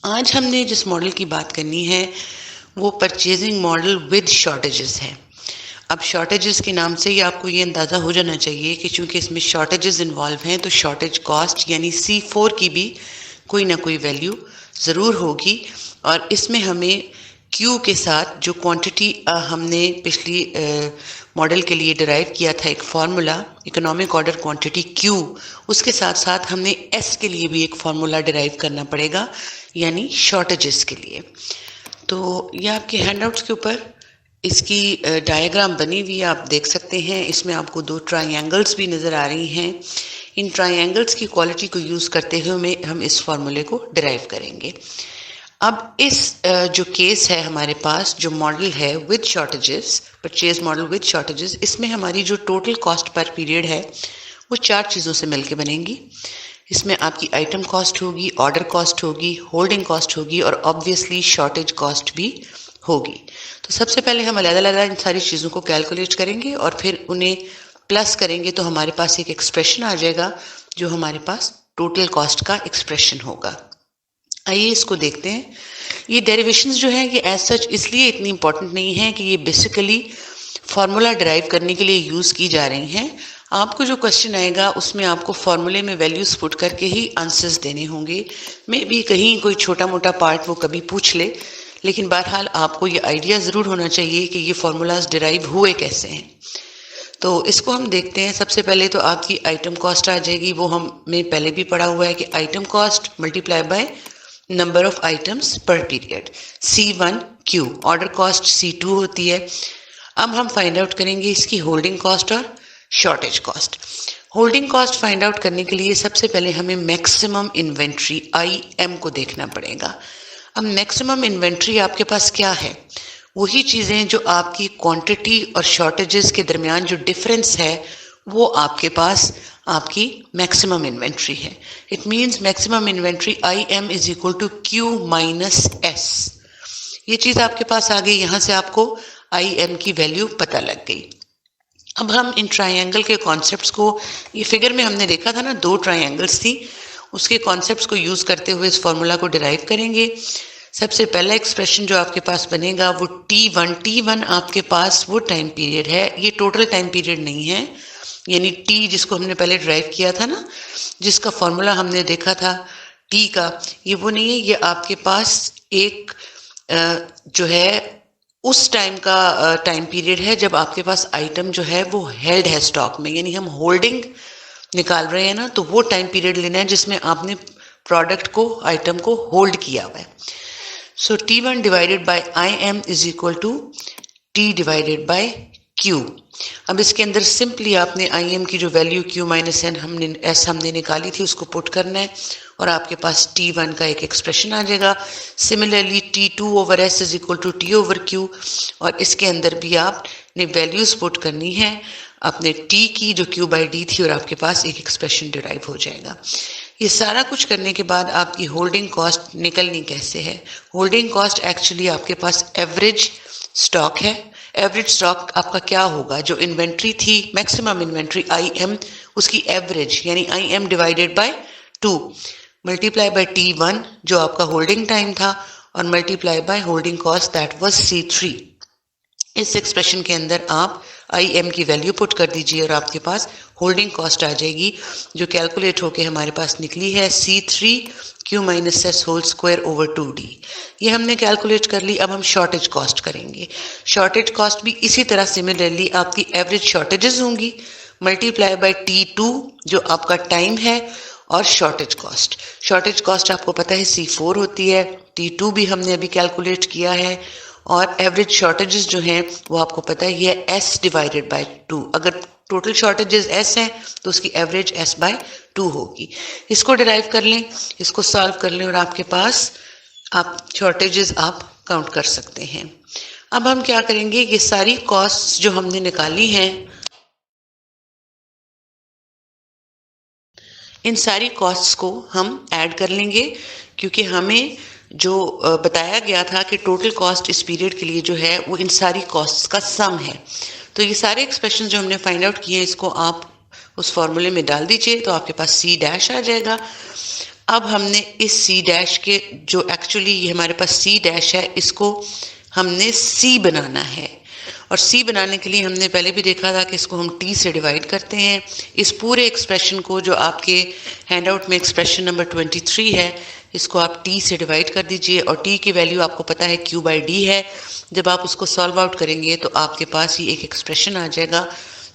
आज हमने जिस मॉडल की बात करनी है वो परचेजिंग मॉडल विद शॉर्टेजेस है। अब शॉर्टेजेस के नाम से ही आपको ये अंदाज़ा हो जाना चाहिए कि चूंकि इसमें शॉर्टेजेस इन्वॉल्व हैं तो शॉर्टेज कॉस्ट यानी C4 की भी कोई ना कोई वैल्यू ज़रूर होगी। और इसमें हमें Q के साथ जो क्वांटिटी हमने पिछली मॉडल के लिए डिराइव किया था एक formula economic order quantity Q, उसके साथ साथ हमने S के लिए भी एक फार्मूला डिराइव करना पड़ेगा यानी शॉर्टेजेस के लिए। तो ये आपके हैंडआउट्स के ऊपर इसकी डायग्राम बनी हुई है, आप देख सकते हैं। इसमें आपको दो ट्रायंगल्स भी नज़र आ रही हैं। इन ट्रायंगल्स की क्वालिटी को यूज़ करते हुए हम इस फार्मूले को डिराइव करेंगे। अब इस जो केस है हमारे पास जो मॉडल है with shortages, purchase model with shortages, इसमें हमारी जो टोटल कॉस्ट पर पीरियड है वो चार चीज़ों से मिलकर बनेंगी। इसमें आपकी आइटम कॉस्ट होगी, ऑर्डर कॉस्ट होगी, होल्डिंग कॉस्ट होगी और ऑब्वियसली शॉर्टेज कॉस्ट भी होगी। तो सबसे पहले हम अलग-अलग इन सारी चीज़ों को कैलकुलेट करेंगे और फिर उन्हें प्लस करेंगे तो हमारे पास एक एक्सप्रेशन आ जाएगा जो हमारे पास टोटल कॉस्ट का एक्सप्रेशन होगा। आइए इसको देखते हैं। ये डेरिवेशंस जो है ये एज सच इसलिए इतनी इंपॉर्टेंट नहीं है कि ये बेसिकली फार्मूला डिराइव करने के लिए यूज़ की जा रही हैं। आपको जो क्वेश्चन आएगा उसमें आपको फार्मूले में वैल्यूज पुट करके ही आंसर्स देने होंगे। मे बी कहीं कोई छोटा मोटा पार्ट वो कभी पूछ ले, लेकिन बहरहाल आपको ये आइडिया ज़रूर होना चाहिए कि ये फार्मूलाज डिराइव हुए कैसे हैं। तो इसको हम देखते हैं। सबसे पहले तो आपकी आइटम कॉस्ट आ जाएगी, वो हमने पहले भी पढ़ा हुआ है कि item cost multiply by number of items पर period C1Q। Order cost C2 होती है। अब हम फाइंड आउट करेंगे इसकी होल्डिंग कॉस्ट और shortage cost. Holding cost find out करने के लिए सबसे पहले हमें मैक्सिमम इन्वेंट्री IM को देखना पड़ेगा। अब मैक्सिमम इन्वेंट्री आपके पास क्या है? वही चीज़ें जो आपकी क्वांटिटी और शॉर्टेजेस के दरमियान जो डिफरेंस है वो आपके पास आपकी मैक्सिमम इन्वेंट्री है। It means maximum inventory IM is equal to Q minus S। ये चीज़ आपके पास आ गई, यहाँ से आपको IM की वैल्यू पता लग गई। अब हम इन ट्रायंगल के कॉन्सेप्ट्स को, ये फिगर में हमने देखा था ना दो ट्रायंगल्स थी, उसके कॉन्सेप्ट्स को यूज़ करते हुए इस फॉर्मूला को डिराइव करेंगे। सबसे पहला एक्सप्रेशन जो आपके पास बनेगा वो T1 आपके पास वो टाइम पीरियड है, ये टोटल टाइम पीरियड नहीं है, यानी T जिसको हमने पहले ड्राइव किया था ना, जिसका फॉर्मूला हमने देखा था T का, ये वो नहीं है। ये आपके पास एक जो है उस टाइम का टाइम पीरियड है जब आपके पास आइटम जो है वो हेल्ड है स्टॉक में, यानी हम होल्डिंग निकाल रहे हैं ना, तो वो टाइम पीरियड लेना है जिसमें आपने प्रोडक्ट को, आइटम को होल्ड किया हुआ है। So T1 divided by IM is equal to T divided by Q। अब इसके अंदर सिंपली आपने IM की जो वैल्यू Q माइनस S हमने निकाली थी उसको पुट करना है और आपके पास T1 का एक एक्सप्रेशन आ जाएगा। Similarly T2 over S is equal to T over Q, और इसके अंदर भी आपने वैल्यूज पुट करनी है अपने T की जो Q बाई D थी, और आपके पास एक एक्सप्रेशन डिराइव हो जाएगा। ये सारा कुछ करने के बाद आपकी होल्डिंग कॉस्ट निकलनी कैसे है? होल्डिंग कॉस्ट एक्चुअली आपके पास एवरेज स्टॉक है। एवरेज स्टॉक आपका क्या होगा? जो इन्वेंट्री थी मैक्सिमम इन्वेंट्री IM, उसकी एवरेज यानी IM divided by 2 multiply by T1 जो आपका होल्डिंग टाइम था और multiply by holding cost that was C3। इस एक्सप्रेशन के अंदर आप IM की वैल्यू पुट कर दीजिए और आपके पास होल्डिंग कॉस्ट आ जाएगी जो कैलकुलेट होके हमारे पास निकली है C3Q minus S whole square over 2D। ये हमने कैलकुलेट कर ली। अब हम शॉर्टेज कॉस्ट करेंगे। शॉर्टेज कॉस्ट भी इसी तरह सिमिलरली आपकी एवरेज शॉर्टेजेस होंगी मल्टीप्लाई बाय T2 जो आपका टाइम है और शॉर्टेज कॉस्ट। शॉर्टेज कॉस्ट आपको पता है C4 होती है, T2 भी हमने अभी कैलकुलेट किया है, और एवरेज शॉर्टेजेस जो हैं वो आपको पता है ये S डिवाइडेड बाय 2। अगर टोटल शॉर्टेजेस S हैं तो उसकी एवरेज S बाय 2 होगी। इसको डिराइव कर लें, इसको सॉल्व कर लें और आपके पास आप शॉर्टेजेस आप काउंट कर सकते हैं। अब हम क्या करेंगे, ये सारी कॉस्ट जो हमने निकाली हैं, इन सारी कॉस्ट्स को हम ऐड कर लेंगे, क्योंकि हमें जो बताया गया था कि टोटल कॉस्ट इस पीरियड के लिए जो है वो इन सारी कॉस्ट्स का सम है। तो ये सारे एक्सप्रेशन जो हमने फाइंड आउट किए हैं इसको आप उस फॉर्मूले में डाल दीजिए तो आपके पास C डैश आ जाएगा। अब हमने इस सी डैश के जो एक्चुअली ये हमारे पास सी डैश है, इसको हमने सी बनाना है। और सी बनाने के लिए हमने पहले भी देखा था कि इसको हम टी से डिवाइड करते हैं। इस पूरे एक्सप्रेशन को, जो आपके हैंडआउट में एक्सप्रेशन नंबर 23 है, इसको आप टी से डिवाइड कर दीजिए। और टी की वैल्यू आपको पता है क्यू बाई डी है। जब आप उसको सॉल्व आउट करेंगे तो आपके पास ही एक एक्सप्रेशन आ जाएगा,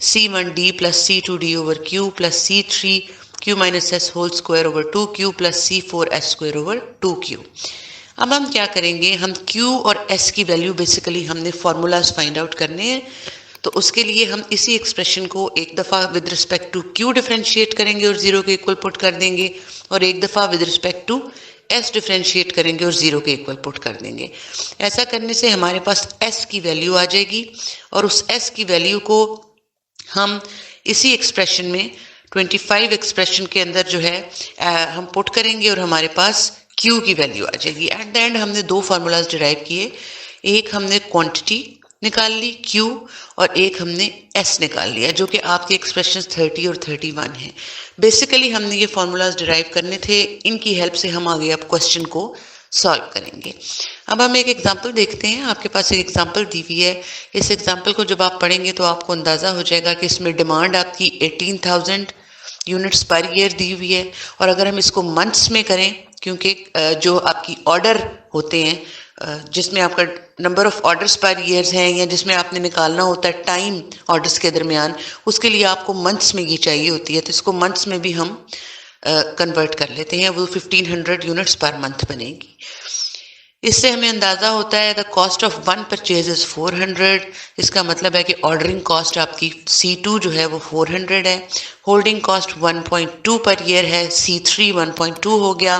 C1D plus C2D over Q plus C3 Q minus S whole square over 2Q plus C4S square over 2Q। अब हम क्या करेंगे, हम Q और S की वैल्यू बेसिकली हमने फार्मूलाज फाइंड आउट करने हैं। तो उसके लिए हम इसी एक्सप्रेशन को एक दफ़ा with respect to Q differentiate करेंगे और जीरो के इक्वल पुट कर देंगे, और एक दफ़ा with respect to S differentiate करेंगे और जीरो के इक्वल पुट कर देंगे। ऐसा करने से हमारे पास S की वैल्यू आ जाएगी, और उस S की वैल्यू को हम इसी एक्सप्रेशन में 25 एक्सप्रेशन के अंदर जो है हम पुट करेंगे, और हमारे पास Q की वैल्यू आ जाएगी। एट द एंड हमने दो फार्मूलाज डिराइव किए, एक हमने क्वांटिटी निकाल ली Q, और एक हमने S निकाल लिया, जो कि आपके एक्सप्रेशन 30 और 31 है। बेसिकली हमने ये फार्मूलाज डिराइव करने थे, इनकी हेल्प से हम आगे अब क्वेश्चन को सॉल्व करेंगे। अब हम एक एग्जाम्पल देखते हैं। आपके पास एक एग्जाम्पल दी हुई है। इस एग्जाम्पल को जब आप पढ़ेंगे तो आपको अंदाज़ा हो जाएगा कि इसमें डिमांड आपकी 18,000 यूनिट्स पर ईयर दी हुई है। और अगर हम इसको मंथ्स में करें, क्योंकि जो आपकी ऑर्डर होते हैं, जिसमें आपका नंबर ऑफ ऑर्डर्स पर ईयर्स हैं, या जिसमें आपने निकालना होता है टाइम ऑर्डर्स के दरमियान, उसके लिए आपको मंथ्स में ये चाहिए होती है। तो इसको मंथ्स में भी हम कन्वर्ट कर लेते हैं, वो 1500 यूनिट्स पर मंथ बनेगी। इससे हमें अंदाज़ा होता है the cost of one purchase is 400। इसका मतलब है कि ऑर्डरिंग कॉस्ट आपकी C2 जो है वो 400 है। होल्डिंग कॉस्ट 1.2 पर ईयर है, C3 1.2 हो गया।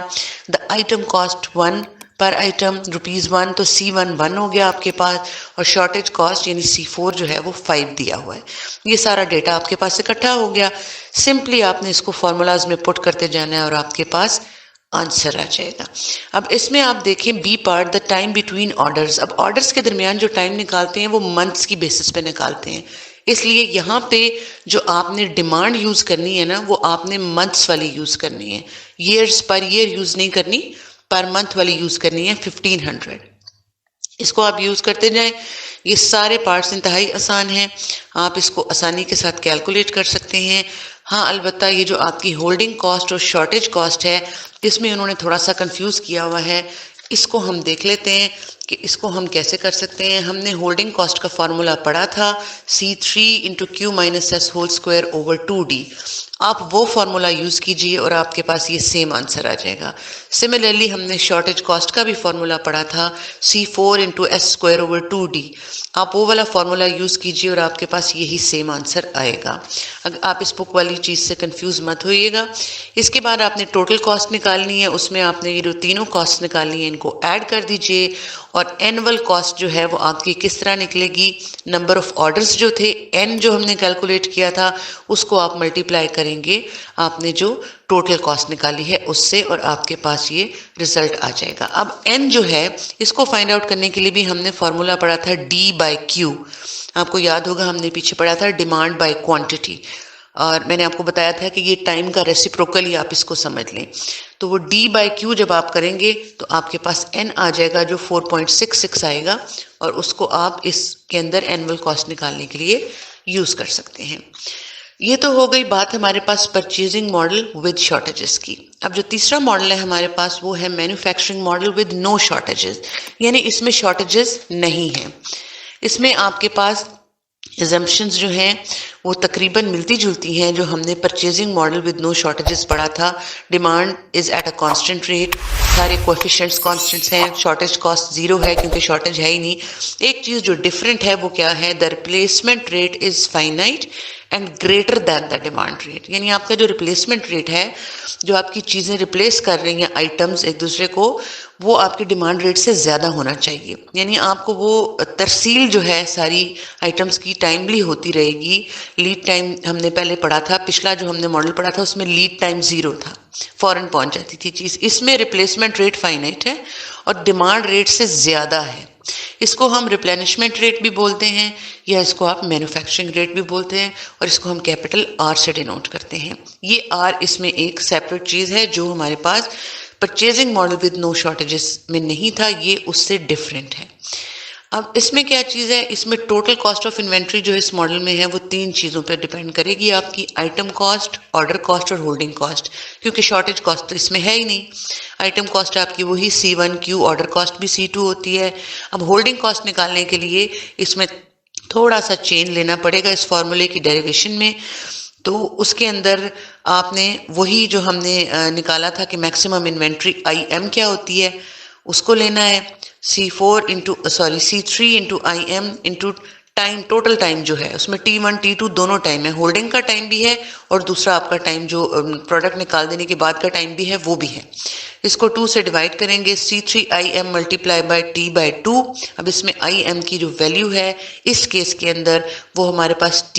द आइटम कॉस्ट 1 पर आइटम ₹1, तो C1 1 हो गया आपके पास। और शॉर्टेज कॉस्ट यानी C4 जो है वो 5 दिया हुआ है। ये सारा डेटा आपके पास इकट्ठा हो गया। सिंपली आपने इसको फॉर्मूलाज में पुट करते जाना है और आपके पास आंसर आ जाएगा। अब इसमें आप देखें B part, the time between orders. अब ऑर्डर्स के दरमियान जो टाइम निकालते हैं वो मंथ्स की बेसिस पे निकालते हैं, इसलिए यहाँ पे जो आपने डिमांड यूज करनी है ना, वो आपने मंथ्स वाली यूज करनी है, ईयर्स पर ईयर यूज नहीं करनी, पर मंथ वाली यूज करनी है 1500। इसको आप यूज करते जाएं। ये सारे पार्ट्स इंतहाई आसान हैं, आप इसको आसानी के साथ कैलकुलेट कर सकते हैं। हाँ, अलबत्ता ये जो आपकी होल्डिंग कॉस्ट और शॉर्टेज कॉस्ट है, इसमें उन्होंने थोड़ा सा कंफ्यूज किया हुआ है। इसको हम देख लेते हैं कि इसको हम कैसे कर सकते हैं। हमने होल्डिंग कॉस्ट का फार्मूला पढ़ा था, C3 into Q minus S whole square over 2D। आप वो फार्मूला यूज कीजिए और आपके पास ये सेम आंसर आ जाएगा। सिमिलरली हमने शॉर्टेज कॉस्ट का भी फार्मूला पढ़ा था, C4 into S square over 2D। आप वो वाला फार्मूला यूज कीजिए और आपके पास यही सेम आंसर आएगा। अगर आप इस बुक वाली चीज से कंफ्यूज मत होइएगा। इसके बाद आपने टोटल कॉस्ट निकालनी है, उसमें आपने ये जो तीनों कॉस्ट निकालनी है इनको ऐड कर दीजिए। और एनुअल कॉस्ट जो है वो आपकी किस तरह निकलेगी, नंबर ऑफ ऑर्डर्स जो थे, एन जो हमने कैलकुलेट किया था, उसको आप मल्टीप्लाई करेंगे आपने जो टोटल कॉस्ट निकाली है उससे, और आपके पास ये रिजल्ट आ जाएगा। अब एन जो है इसको फाइंड आउट करने के लिए भी हमने फॉर्मूला पढ़ा था D बाई क्यू। आपको याद होगा हमने पीछे पढ़ा था डिमांड बाई क्वांटिटी, और मैंने आपको बताया था कि ये टाइम का रेसिप्रोकल ही आप इसको समझ लें। तो वो D बाई क्यू जब आप करेंगे तो आपके पास N आ जाएगा जो 4.66 आएगा, और उसको आप इसके अंदर एनुअल कॉस्ट निकालने के लिए यूज कर सकते हैं। ये तो हो गई बात हमारे पास परचेजिंग मॉडल विद शॉर्टेजेस की। अब जो तीसरा मॉडल है हमारे पास वो है manufacturing model with no shortages, यानी इसमें शॉर्टेजेस नहीं है। इसमें आपके पास एजम्पशंस जो हैं वो तकरीबन मिलती जुलती हैं जो हमने purchasing model with no shortages पढ़ा था। Demand is at a constant rate, सारे कोएफिशिएंट्स कांस्टेंट्स हैं, शॉर्टेज कॉस्ट जीरो है क्योंकि शॉर्टेज है ही नहीं। एक चीज़ जो डिफरेंट है वो क्या है, the replacement rate is finite and greater than the demand rate. यानी आपका जो रिप्लेसमेंट रेट है, जो आपकी चीज़ें रिप्लेस कर रही हैं आइटम्स एक दूसरे को, वो आपकी डिमांड रेट से ज़्यादा होना चाहिए। यानी आपको वो तरसील जो है सारी आइटम्स की टाइमली होती रहेगी। लीड टाइम हमने पहले पढ़ा था, पिछला जो हमने मॉडल पढ़ा था उसमें लीड टाइम जीरो था, फौरन पहुंच जाती थी चीज़। इसमें रिप्लेसमेंट रेट फाइनाइट है और डिमांड रेट से ज़्यादा है। इसको हम रिप्लेनिशमेंट रेट भी बोलते हैं या इसको आप मैन्युफैक्चरिंग रेट भी बोलते हैं और इसको हम कैपिटल आर से डिनोट करते हैं। ये आर इसमें एक सेपरेट चीज़ है जो हमारे पास purchasing model with no shortages में नहीं था, ये उससे डिफरेंट है। अब इसमें क्या चीज़ है, इसमें टोटल कॉस्ट ऑफ इन्वेंट्री जो इस मॉडल में है वो 3 चीज़ों पर डिपेंड करेगी, आपकी आइटम कॉस्ट, ऑर्डर कॉस्ट और होल्डिंग कॉस्ट, क्योंकि शॉर्टेज कॉस्ट तो इसमें है ही नहीं। आइटम कॉस्ट आपकी वही C1Q, ऑर्डर कॉस्ट भी C2 होती है। अब होल्डिंग कॉस्ट निकालने के लिए इसमें थोड़ा सा चेंज लेना पड़ेगा इस फॉर्मूले की डेरिवेशन में। तो उसके अंदर आपने वही जो हमने निकाला था कि मैक्सिमम इन्वेंट्री IM क्या होती है उसको लेना है, C3 into IM into time, total time जो है उसमें T1 T2 दोनों टाइम है, होल्डिंग का टाइम भी है और दूसरा आपका टाइम जो प्रोडक्ट निकाल देने के बाद का टाइम भी है वो भी है। इसको 2 से डिवाइड करेंगे, C3IM मल्टीप्लाई बाय T/2। अब इसमें IM की जो वैल्यू है इस केस के अंदर वो हमारे पास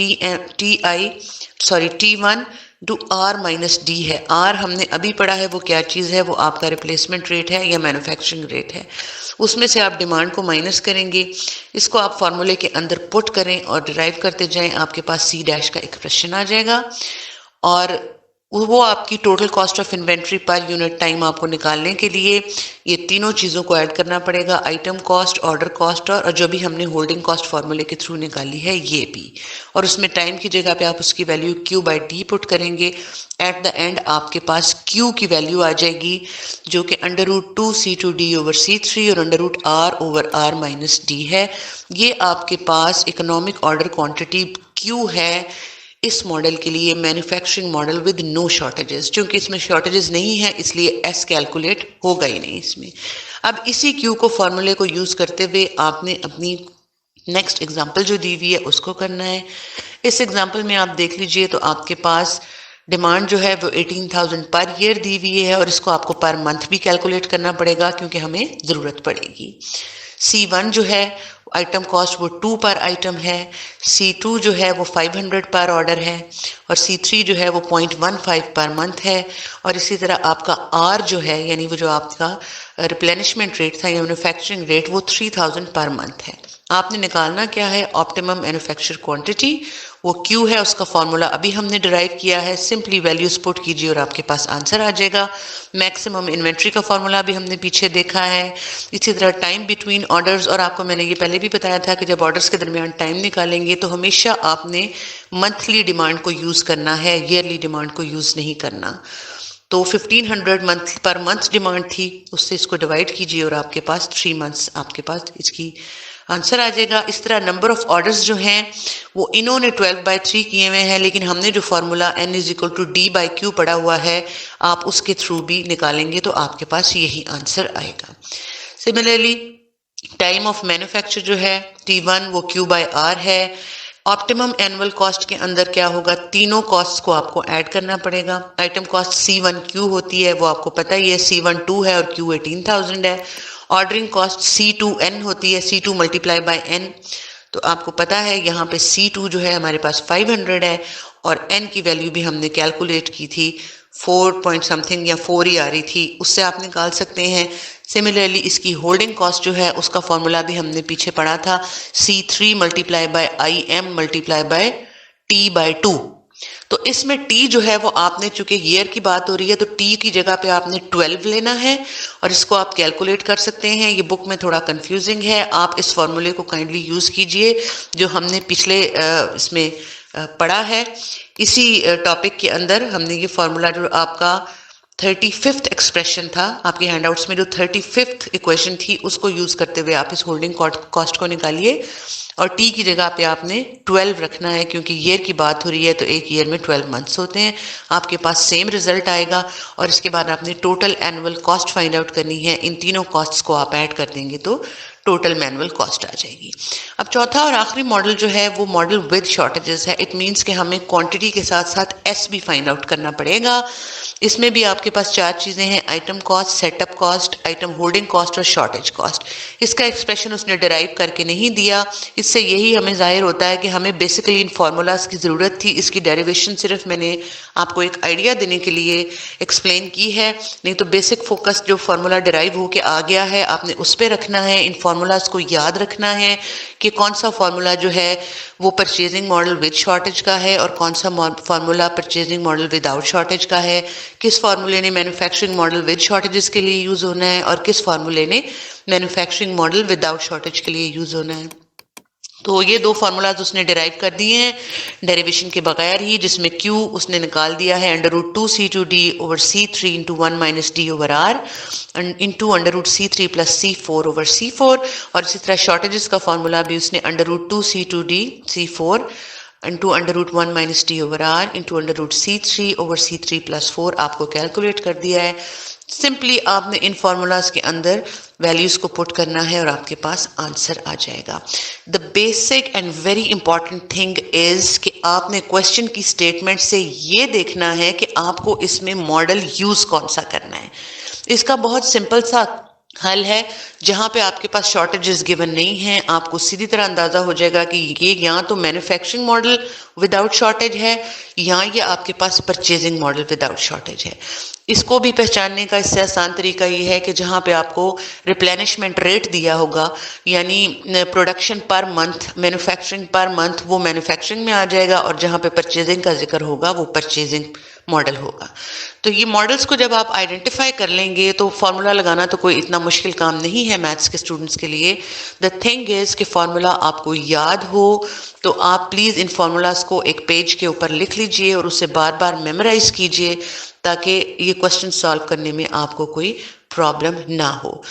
T1 to R minus D है। R हमने अभी पढ़ा है वो क्या चीज़ है, वो आपका रिप्लेसमेंट रेट है या मैन्युफैक्चरिंग रेट है। उसमें से आप डिमांड को माइनस करेंगे, इसको आप फॉर्मूले के अंदर पुट करें और डिराइव करते जाएं, आपके पास C' का एक्सप्रेशन आ जाएगा और वो आपकी total cost of inventory per unit time आपको निकालने के लिए ये तीनों चीज़ों को ऐड करना पड़ेगा, आइटम कॉस्ट, ऑर्डर कॉस्ट और जो भी हमने होल्डिंग कॉस्ट फॉर्मूले के थ्रू निकाली है ये भी। और उसमें टाइम की जगह पे आप उसकी वैल्यू Q/D पुट करेंगे। एट द एंड आपके पास Q की वैल्यू आ जाएगी जो कि √2C2D/C3 और √R/R माइनस D है। ये आपके पास इकोनॉमिक ऑर्डर क्वांटिटी Q है इस मॉडल के लिए, manufacturing model with no shortages. क्योंकि इसमें शॉर्टेजेस नहीं है इसलिए S कैलकुलेट होगा ही नहीं इसमें। अब इसी Q को फॉर्मूले को यूज करते हुए आपने अपनी नेक्स्ट एग्जांपल जो दी हुई है उसको करना है। इस एग्जांपल में आप देख लीजिए तो आपके पास डिमांड जो है वो 18,000 पर ईयर दी हुई है और इसको आपको पर मंथ भी कैलकुलेट करना पड़ेगा क्योंकि हमें ज़रूरत पड़ेगी। C1 जो है आइटम कॉस्ट वो 2 पर आइटम है, C2 जो है वो 500 पर ऑर्डर है और C3 जो है वो 0.15 पर मंथ है और इसी तरह आपका R जो है यानी वो जो आपका रिप्लेनिशमेंट रेट था या मैन्युफैक्चरिंग रेट वो 3000 पर मंथ है। आपने निकालना क्या है, ऑप्टिमम मैन्युफैक्चर क्वांटिटी, वो Q है, उसका फॉर्मूला अभी हमने डिराइव किया है, सिंपली वैल्यूज पुट कीजिए और आपके पास आंसर आ जाएगा। मैक्सिमम इन्वेंट्री का फॉर्मूला भी हमने पीछे देखा है। इसी तरह टाइम बिटवीन ऑर्डर्स, और आपको मैंने ये पहले भी बताया था कि जब ऑर्डर्स के दरमियान टाइम निकालेंगे तो हमेशा आपने मंथली डिमांड को यूज़ करना है, ईयरली डिमांड को यूज़ नहीं करना। तो 1500 पर मंथ डिमांड थी, उससे इसको डिवाइड कीजिए और आपके पास 3 मंथ्स आपके पास इसकी आंसर आ जाएगा। इस तरह नंबर ऑफ ऑर्डर्स जो हैं वो इन्होंने 12/3 किए हुए हैं, लेकिन हमने जो फॉर्मूला N=D/Q पढ़ा हुआ है आप उसके थ्रू भी निकालेंगे तो आपके पास यही आंसर आएगा। सिमिलरली टाइम ऑफ मैन्युफैक्चर जो है T1 वो Q/R है। ऑप्टिमम एनुअल कॉस्ट के अंदर क्या होगा, तीनों कॉस्ट को आपको ऐड करना पड़ेगा। आइटम कॉस्ट C1Q होती है, वो आपको पता ही है, C1 2 है और Q 18,000 है। ऑर्डरिंग कॉस्ट C2N होती है, C2 मल्टीप्लाई बाय N, तो आपको पता है यहाँ पे C2 जो है हमारे पास 500 है और N की वैल्यू भी हमने कैलकुलेट की थी 4 पॉइंट समथिंग या 4 ही आ रही थी, उससे आप निकाल सकते हैं। सिमिलरली इसकी होल्डिंग कॉस्ट जो है उसका फॉर्मूला भी हमने पीछे पढ़ा था, C3 multiply by IM multiply by T/2। तो इसमें T जो है वो आपने, चूंकि ईयर की बात हो रही है तो T की जगह पे आपने 12 लेना है और इसको आप कैलकुलेट कर सकते हैं। ये बुक में थोड़ा कंफ्यूजिंग है, आप इस फॉर्मूले को काइंडली यूज कीजिए जो हमने पिछले इसमें पढ़ा है। इसी टॉपिक के अंदर हमने ये फॉर्मूला जो आपका 35th एक्सप्रेशन था आपके हैंडआउट्स में, जो 35th इक्वेशन थी उसको यूज करते हुए आप इस होल्डिंग कॉस्ट को निकालिए और टी की जगह पे आपने 12 रखना है क्योंकि ईयर की बात हो रही है तो एक ईयर में 12 मंथ्स होते हैं। आपके पास सेम रिजल्ट आएगा और इसके बाद आपने total annual cost find out करनी है। इन तीनों कॉस्ट्स को आप ऐड कर देंगे तो टोटल मैनुअल कॉस्ट आ जाएगी। अब चौथा और आखिरी मॉडल जो है वो मॉडल विद शॉर्टेजेस है। इट मीन्स कि हमें क्वांटिटी के साथ साथ एस भी फाइंड आउट करना पड़ेगा। इसमें भी आपके पास 4 चीजें हैं, item cost, setup cost, item holding cost और शॉर्टेज कॉस्ट। इसका एक्सप्रेशन उसने डिराइव करके नहीं दिया, इससे यही हमें ज़ाहिर होता है कि हमें बेसिकली इन फार्मूलाज़ की ज़रूरत थी। इसकी डेरिवेशन सिर्फ मैंने आपको एक आइडिया देने के लिए एक्सप्लेन की है, नहीं तो बेसिक फोकस जो फार्मूला डिराइव होके आ गया है आपने उस पर रखना है। इन फार्मूलाज़ को याद रखना है कि कौन सा फार्मूला जो है वो परचेजिंग मॉडल विद शॉर्टेज का है और कौन सा formula purchasing model without shortage का है, किस फार्मूले ने मैन्युफैक्चरिंग मॉडल विद शॉर्टेजेस के लिए यूज़ होना है और किस फार्मूले ने मैन्युफैक्चरिंग मॉडल विदाउट शॉर्टेज के लिए यूज़ होना है। तो ये दो फार्मूलाज उसने डिराइव कर दिए हैं डेरिवेशन के बगैर ही, जिसमें Q उसने निकाल दिया है √2C2D over C3 into 1 minus D over R into √C3 plus C4 over C4। और इसी तरह शॉर्टेजेस का फार्मूला भी उसने √2C2D C4 into √1 minus D over R into √C3 over C3 plus 4 आपको कैलकुलेट कर दिया है। सिंपली आपने इन फार्मूलाज के अंदर वैल्यूज को पुट करना है और आपके पास आंसर आ जाएगा। The basic and very important thing is कि आपने क्वेश्चन की स्टेटमेंट से ये देखना है कि आपको इसमें मॉडल यूज कौन सा करना है। इसका बहुत सिंपल सा हल है, जहां पे आपके पास शॉर्टेजेस गिवन नहीं है आपको सीधी तरह अंदाजा हो जाएगा कि ये या तो मैन्युफैक्चरिंग मॉडल विदाउट शॉर्टेज है या ये आपके पास परचेजिंग मॉडल विदाउट शॉर्टेज है। इसको भी पहचानने का इससे आसान तरीका ये है कि जहां पे आपको रिप्लेनिशमेंट रेट दिया होगा यानी production per month, manufacturing per month, वो मैन्युफैक्चरिंग में आ जाएगा और जहां पे परचेजिंग का जिक्र होगा वो परचेजिंग मॉडल होगा। तो ये मॉडल्स को जब आप आइडेंटिफाई कर लेंगे तो फार्मूला लगाना तो कोई इतना मुश्किल काम नहीं है मैथ्स के स्टूडेंट्स के लिए। द थिंग इज कि फार्मूला आपको याद हो तो आप प्लीज़ इन फार्मूलाज को एक पेज के ऊपर लिख लीजिए और उसे बार बार मेमोराइज कीजिए ताकि ये क्वेश्चन सॉल्व करने में आपको कोई प्रॉब्लम ना हो।